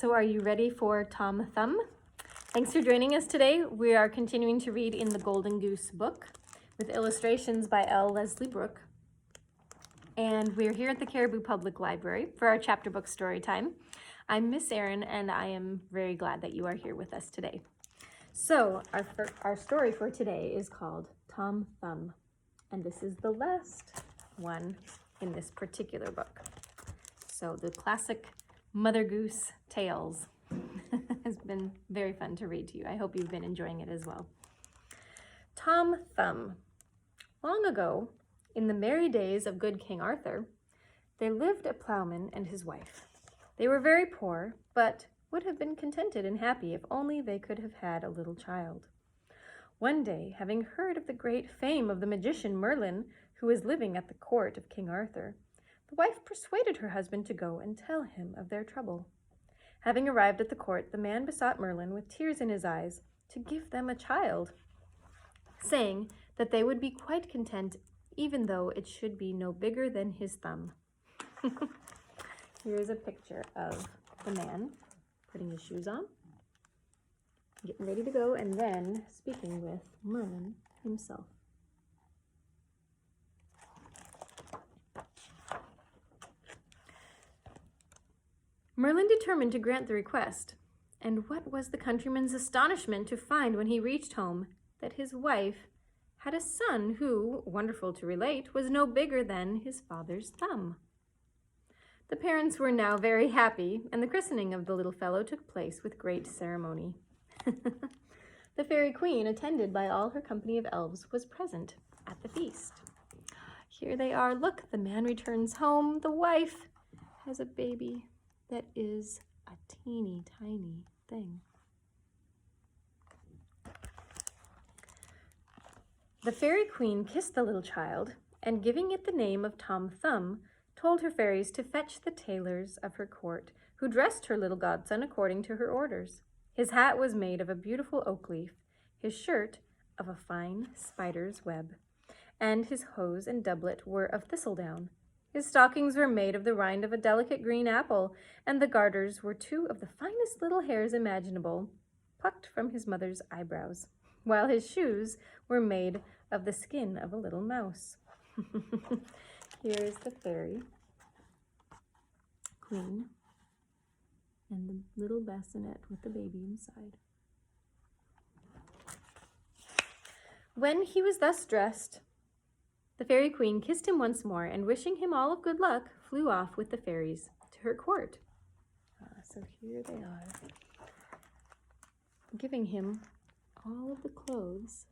So are you ready for Tom Thumb? Thanks for joining us today. We are continuing to read in the Golden Goose book with illustrations by L. Leslie Brooke. And we're here at the Caribou Public Library for our chapter book story time. I'm Miss Erin, and I am very glad that you are here with us today. So our story for today is called Tom Thumb, and this is the last one in this particular book. So the classic Mother Goose tales has been very fun to read to you. I hope you've been enjoying it as well. Tom Thumb. Long ago, in the merry days of good King Arthur, there lived a plowman and his wife. They were very poor, but would have been contented and happy if only they could have had a little child. One day, having heard of the great fame of the magician Merlin, who was living at the court of King Arthur, the wife persuaded her husband to go and tell him of their trouble. Having arrived at the court, the man besought Merlin, with tears in his eyes, to give them a child, saying that they would be quite content even though it should be no bigger than his thumb. Here's a picture of the man putting his shoes on, getting ready to go, and then speaking with Merlin himself. Merlin determined to grant the request, and what was the countryman's astonishment to find when he reached home that his wife had a son who, wonderful to relate, was no bigger than his father's thumb. The parents were now very happy, and the christening of the little fellow took place with great ceremony. The fairy queen, attended by all her company of elves, was present at the feast. Here they are. Look, the man returns home. The wife has a baby that is a teeny tiny thing. The fairy queen kissed the little child, and giving it the name of Tom Thumb, told her fairies to fetch the tailors of her court, who dressed her little godson according to her orders. His hat was made of a beautiful oak leaf, his shirt of a fine spider's web, and his hose and doublet were of thistledown. His stockings were made of the rind of a delicate green apple, and the garters were two of the finest little hairs imaginable, plucked from his mother's eyebrows, while his shoes were made of the skin of a little mouse. Here's the fairy queen and the little bassinet with the baby inside. When he was thus dressed, the fairy queen kissed him once more, and wishing him all of good luck, flew off with the fairies to her court. So here they are, giving him all of the clothes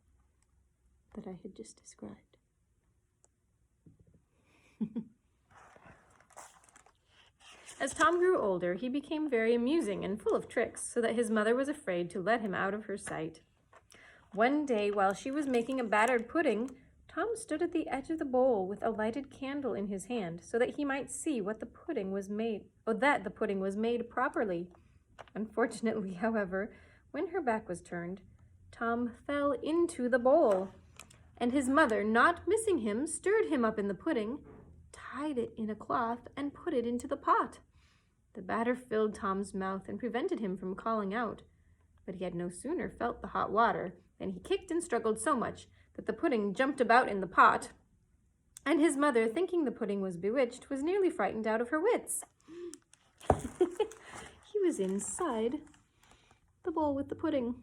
that I had just described. As Tom grew older, he became very amusing and full of tricks, so that his mother was afraid to let him out of her sight. One day, while she was making a battered pudding, Tom stood at the edge of the bowl with a lighted candle in his hand, so that he might see that the pudding was made properly. Unfortunately, however, when her back was turned, Tom fell into the bowl, and his mother, not missing him, stirred him up in the pudding, tied it in a cloth, and put it into the pot. The batter filled Tom's mouth and prevented him from calling out, but he had no sooner felt the hot water than he kicked and struggled so much that the pudding jumped about in the pot, and his mother, thinking the pudding was bewitched, was nearly frightened out of her wits. He was inside the bowl with the pudding.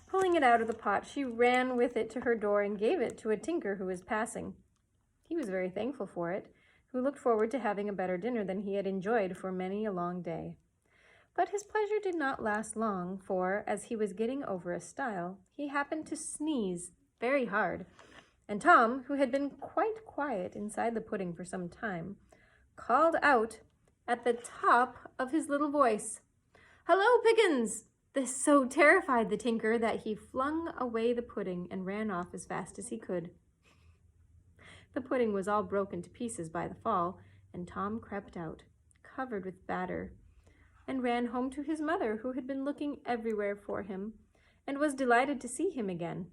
Pulling it out of the pot, she ran with it to her door and gave it to a tinker who was passing. He was very thankful for it, who looked forward to having a better dinner than he had enjoyed for many a long day. But his pleasure did not last long, for, as he was getting over a stile, he happened to sneeze very hard, and Tom, who had been quite quiet inside the pudding for some time, called out at the top of his little voice, "Hello, Pickens!" This so terrified the tinker that he flung away the pudding and ran off as fast as he could. The pudding was all broken to pieces by the fall, and Tom crept out, covered with batter, and ran home to his mother, who had been looking everywhere for him, and was delighted to see him again.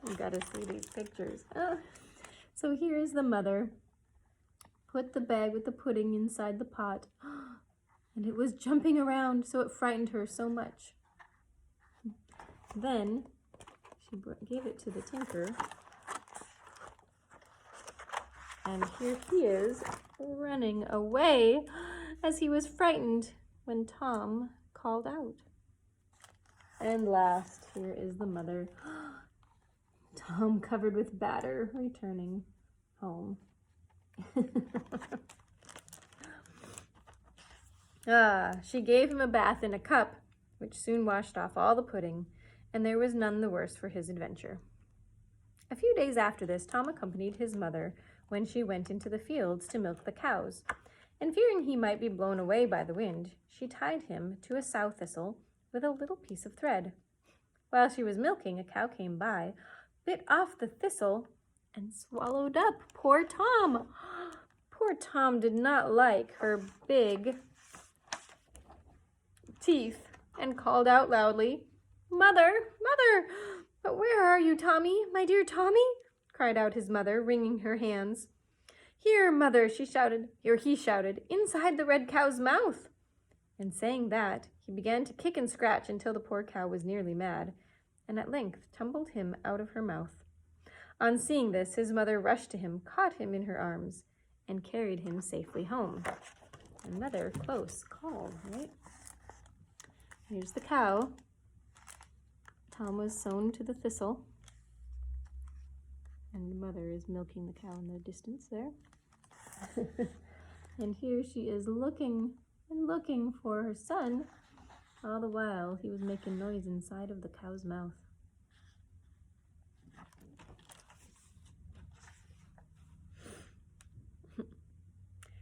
I've got to see these pictures. Oh. So here is the mother put the bag with the pudding inside the pot, and it was jumping around, so it frightened her so much. Then she gave it to the tinker, and here he is running away as he was frightened when Tom called out. And last, here is the mother, Tom covered with batter, returning home. She gave him a bath in a cup, which soon washed off all the pudding, and there was none the worse for his adventure. A few days after this, Tom accompanied his mother when she went into the fields to milk the cows, and fearing he might be blown away by the wind, she tied him to a sow thistle with a little piece of thread. While she was milking, a cow came by, bit off the thistle, and swallowed up poor Tom. Poor Tom did not like her big teeth and called out loudly, "Mother, mother! But where are you, Tommy, my dear Tommy?" cried out his mother, wringing her hands. "Here, mother," he shouted, "inside the red cow's mouth." And saying that, he began to kick and scratch until the poor cow was nearly mad, and at length tumbled him out of her mouth. On seeing this, his mother rushed to him, caught him in her arms, and carried him safely home. Another close call, right? Here's the cow. Tom was sewn to the thistle, and the mother is milking the cow in the distance there. And here she is looking and looking for her son. All the while, he was making noise inside of the cow's mouth.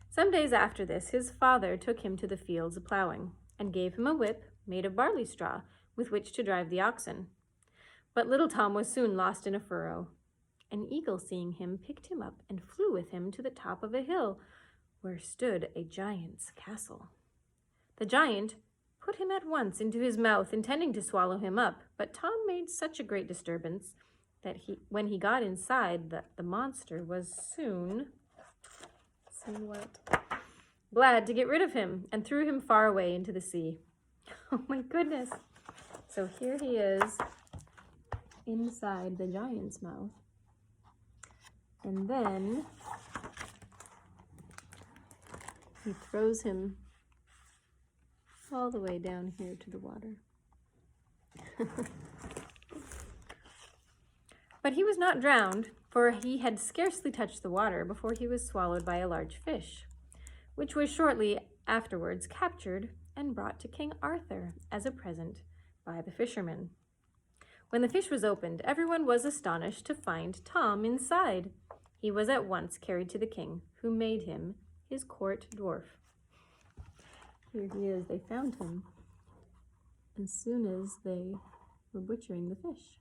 Some days after this, his father took him to the fields plowing and gave him a whip made of barley straw with which to drive the oxen. But little Tom was soon lost in a furrow. An eagle, seeing him, picked him up and flew with him to the top of a hill where stood a giant's castle. The giant put him at once into his mouth, intending to swallow him up, but Tom made such a great disturbance that when he got inside, the monster was soon glad to get rid of him and threw him far away into the sea. Oh my goodness. So here he is inside the giant's mouth. And then he throws him all the way down here to the water. But he was not drowned, for he had scarcely touched the water before he was swallowed by a large fish, which was shortly afterwards captured and brought to King Arthur as a present by the fishermen. When the fish was opened, everyone was astonished to find Tom inside. He was at once carried to the king, who made him his court dwarf. Here he is. They found him as soon as they were butchering the fish.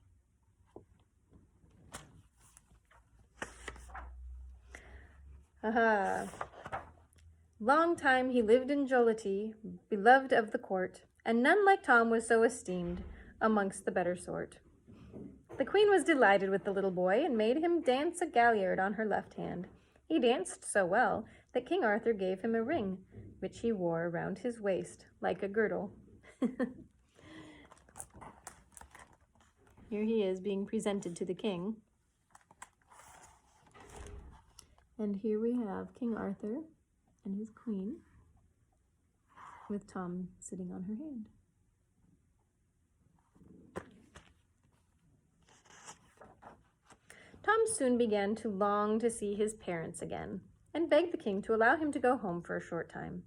Long time he lived in jollity, beloved of the court, and none like Tom was so esteemed amongst the better sort. The queen was delighted with the little boy and made him dance a galliard on her left hand. He danced so well that King Arthur gave him a ring, which he wore around his waist like a girdle. Here he is being presented to the king. And here we have King Arthur and his queen, with Tom sitting on her hand. Tom soon began to long to see his parents again, and begged the king to allow him to go home for a short time.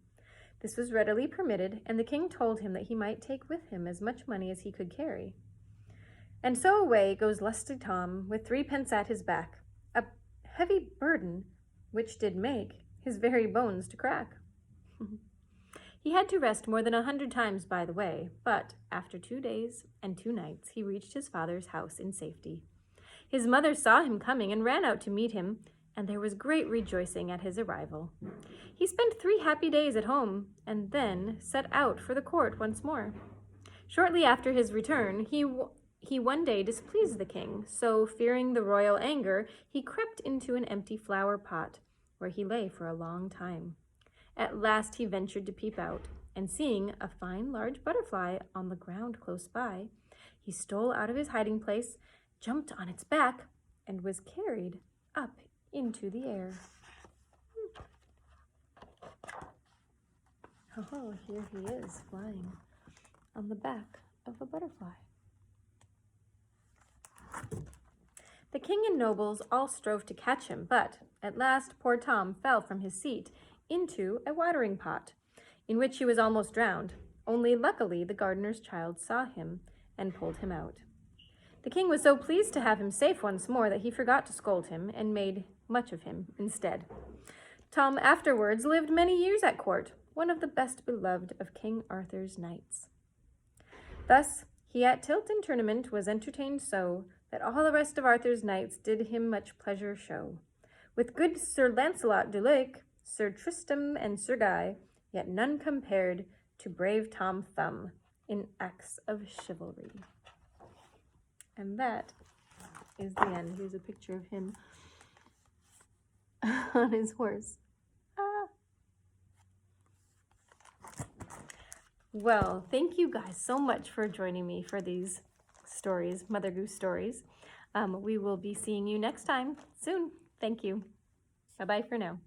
This was readily permitted, and the king told him that he might take with him as much money as he could carry. And so away goes lusty Tom, with 3 pence at his back, a heavy burden which did make his very bones to crack. He had to rest more than 100 times by the way, but after 2 days and 2 nights he reached his father's house in safety. His mother saw him coming and ran out to meet him, and there was great rejoicing at his arrival. He spent 3 happy days at home, and then set out for the court once more. Shortly after his return, he one day displeased the king, so fearing the royal anger, he crept into an empty flower pot, where he lay for a long time. At last he ventured to peep out, and seeing a fine large butterfly on the ground close by, he stole out of his hiding place, jumped on its back, and was carried up into the air. Oh, here he is, flying on the back of a butterfly. The king and nobles all strove to catch him, but at last poor Tom fell from his seat into a watering pot, in which he was almost drowned. Only luckily the gardener's child saw him and pulled him out. The king was so pleased to have him safe once more that he forgot to scold him and made much of him instead. Tom afterwards lived many years at court, one of the best beloved of King Arthur's knights. Thus he at tilt and tournament was entertained so, that all the rest of Arthur's knights did him much pleasure show. With good Sir Launcelot du Lake, Sir Tristram and Sir Guy, yet none compared to brave Tom Thumb in acts of chivalry. And that is the end. Here's a picture of him on his horse. Well, thank you guys so much for joining me for these stories, Mother Goose stories. We will be seeing you next time soon. Thank you. Bye-bye for now.